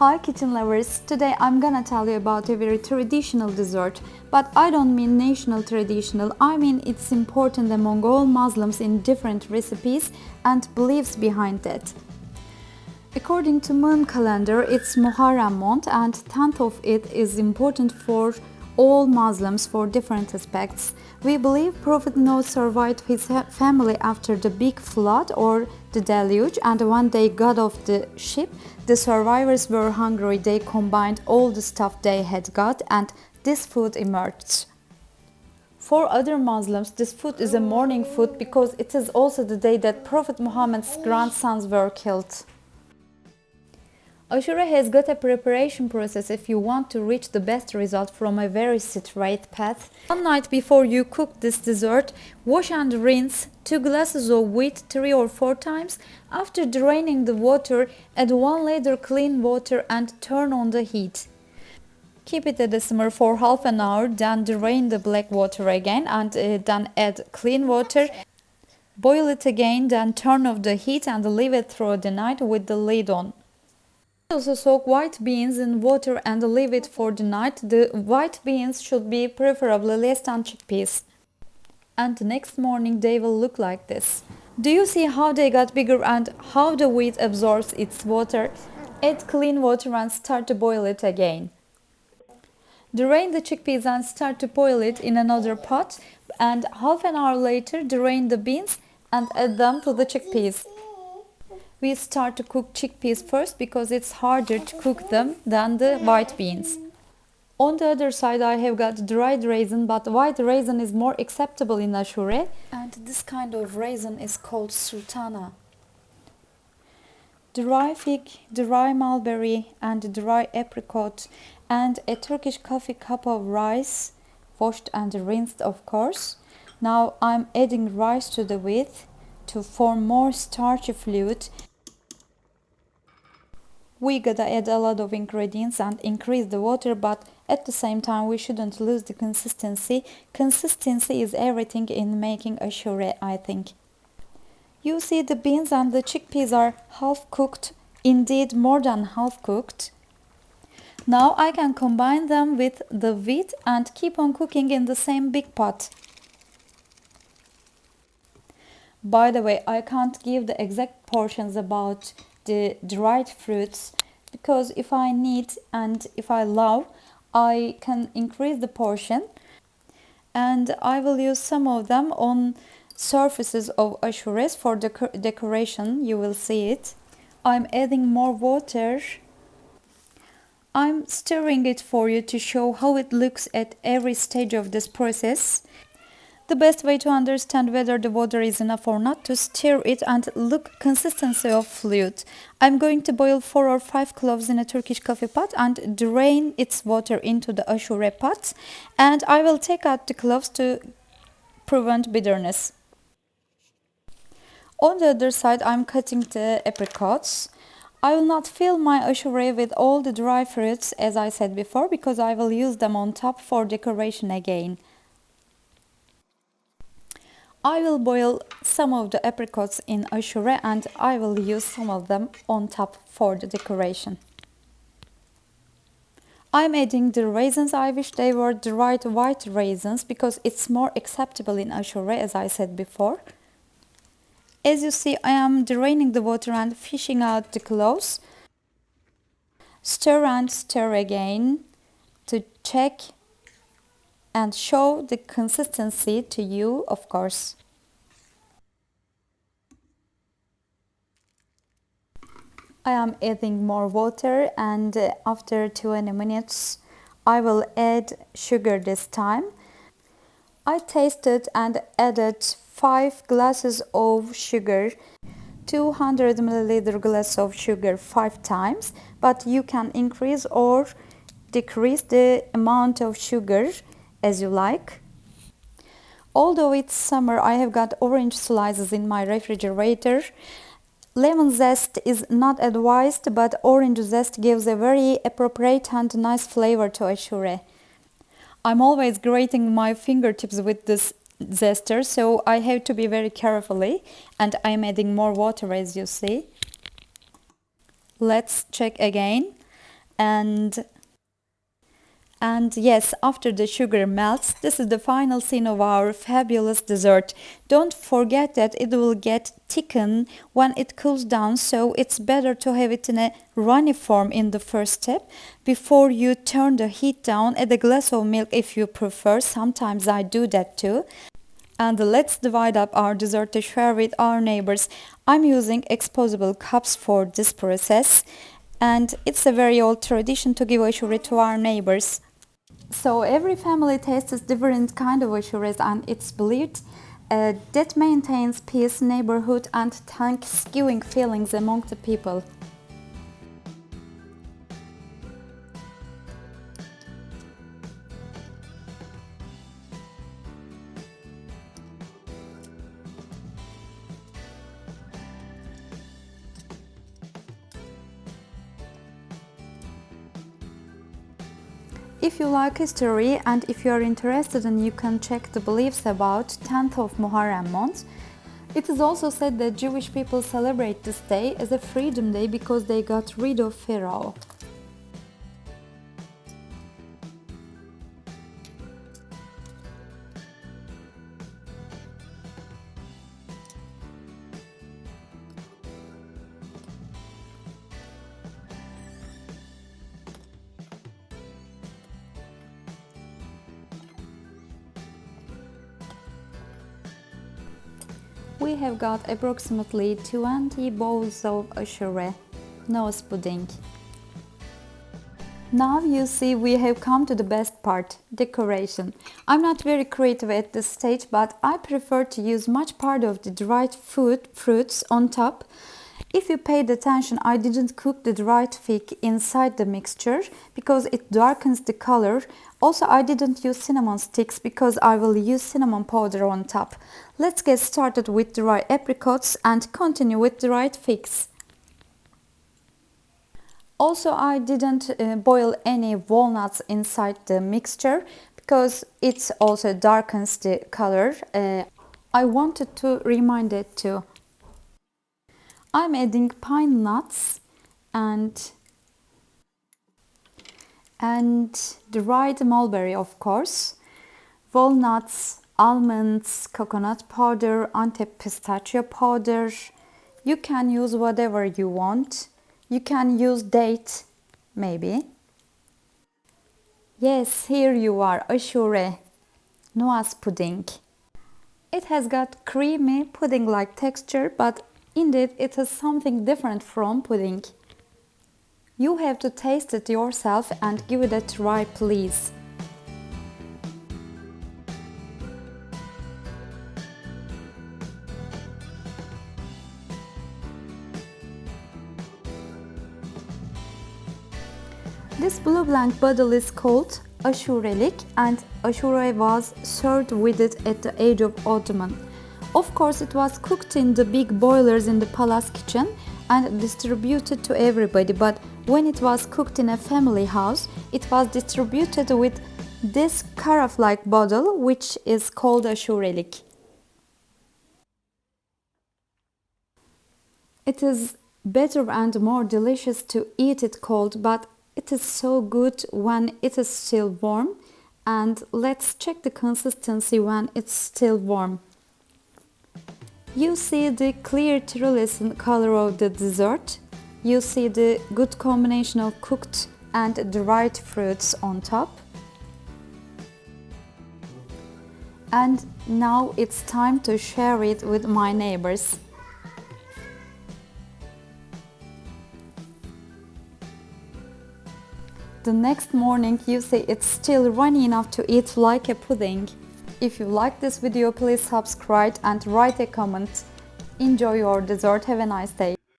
Hi kitchen lovers, today I'm gonna tell you about a very traditional dessert, but I don't mean national traditional, I mean it's important among all Muslims in different recipes and beliefs behind it. According to moon calendar, it's Muharram month and 10th of it is important for all Muslims for different aspects. We believe Prophet Noah survived his family after the big flood or the deluge, and when they got off the ship, the survivors were hungry. They combined all the stuff they had got and this food emerged. For other Muslims, this food is a mourning food because it is also the day that Prophet Muhammad's grandsons were killed. Ashura has got a preparation process if you want to reach the best result from a very straight path. One night before you cook this dessert, wash and rinse 2 glasses of wheat 3 or 4 times. After draining the water, add 1 liter clean water and turn on the heat. Keep it at a simmer for half an hour, then drain the black water again and then add clean water. Boil it again, then turn off the heat and leave it through the night with the lid on. Also soak white beans in water and leave it for the night. The white beans should be preferably less than chickpeas. And the next morning they will look like this. Do you see how they got bigger and how the wheat absorbs its water? Add clean water and start to boil it again. Drain the chickpeas and start to boil it in another pot, and half an hour later drain the beans and add them to the chickpeas. We start to cook chickpeas first because it's harder to cook them than the white beans. On the other side I have got dried raisin, but white raisin is more acceptable in Ashura, and this kind of raisin is called sultana. Dry fig, dry mulberry and dry apricot, and a Turkish coffee cup of rice, washed and rinsed of course. Now I'm adding rice to the wheat to form more starchy fluid. We gotta add a lot of ingredients and increase the water, but at the same time we shouldn't lose the consistency. Consistency is everything in making ashura, I think. You see the beans and the chickpeas are half cooked, indeed more than half cooked. Now I can combine them with the wheat and keep on cooking in the same big pot. By the way, I can't give the exact portions about the dried fruits because if I need and if I love, I can increase the portion, and I will use some of them on surfaces of ashuras for decoration. You will see it. I'm adding more water. I'm stirring it for you to show how it looks at every stage of this process. The best way to understand whether the water is enough or not to stir it and look consistency of fluid. I'm going to boil 4 or 5 cloves in a Turkish coffee pot and drain its water into the ashura pot, and I will take out the cloves to prevent bitterness. On the other side I'm cutting the apricots. I will not fill my ashura with all the dry fruits as I said before because I will use them on top for decoration again. I will boil some of the apricots in ashura and I will use some of them on top for the decoration. I'm adding the raisins. I wish they were dried white raisins because it's more acceptable in ashura, as I said before. As you see, I am draining the water and fishing out the cloves. Stir and stir again to check and show the consistency to you, of course. I am adding more water, and after 20 minutes I will add sugar this time. I tasted and added 5 glasses of sugar, 200 milliliter glass of sugar 5 times, but you can increase or decrease the amount of sugar as you like. Although it's summer, I have got orange slices in my refrigerator. Lemon zest is not advised, but orange zest gives a very appropriate and nice flavor to ashura. I'm always grating my fingertips with this zester, so I have to be very carefully, and I'm adding more water as you see. Let's check again. And yes, after the sugar melts, this is the final scene of our fabulous dessert. Don't forget that it will get thickened when it cools down, so it's better to have it in a runny form in the first step. Before you turn the heat down, add a glass of milk if you prefer. Sometimes I do that too. And let's divide up our dessert to share with our neighbors. I'm using exposable cups for this process, and it's a very old tradition to give ashura to our neighbors. So every family tastes different kind of ashuras, and it's believed that maintains peace, neighborhood, and Thanksgiving feelings among the people. If you like history and if you are interested, and you can check the beliefs about 10th of Muharram month. It is also said that Jewish people celebrate this day as a freedom day because they got rid of Pharaoh. We have got approximately 20 bowls of ashura, nose pudding. Now you see we have come to the best part, decoration. I'm not very creative at this stage, but I prefer to use much part of the dried fruits on top. If you paid attention, I didn't cook the dried fig inside the mixture because it darkens the color. Also, I didn't use cinnamon sticks because I will use cinnamon powder on top. Let's get started with dry apricots and continue with dried figs. Also, I didn't boil any walnuts inside the mixture because it also darkens the color. I wanted to remind it too. I'm adding pine nuts and dried mulberry, of course, walnuts, almonds, coconut powder, pistachio powder. You can use whatever you want. You can use date, maybe. Yes, here you are, ashura, noise pudding. It has got creamy pudding-like texture, but indeed, it is something different from pudding. You have to taste it yourself and give it a try, please. This blue blank bottle is called ashuralik, and ashura was served with it at the age of Ottoman. Of course, it was cooked in the big boilers in the palace kitchen and distributed to everybody, but when it was cooked in a family house, it was distributed with this carafe-like bottle, which is called ashuralik. It is better and more delicious to eat it cold, but it is so good when it is still warm. And let's check the consistency when it's still warm. You see the clear translucent color of the dessert. You see the good combination of cooked and dried fruits on top. And now it's time to share it with my neighbors. The next morning you see it's still runny enough to eat like a pudding. If you like this video, please subscribe and write a comment. Enjoy your dessert. Have a nice day.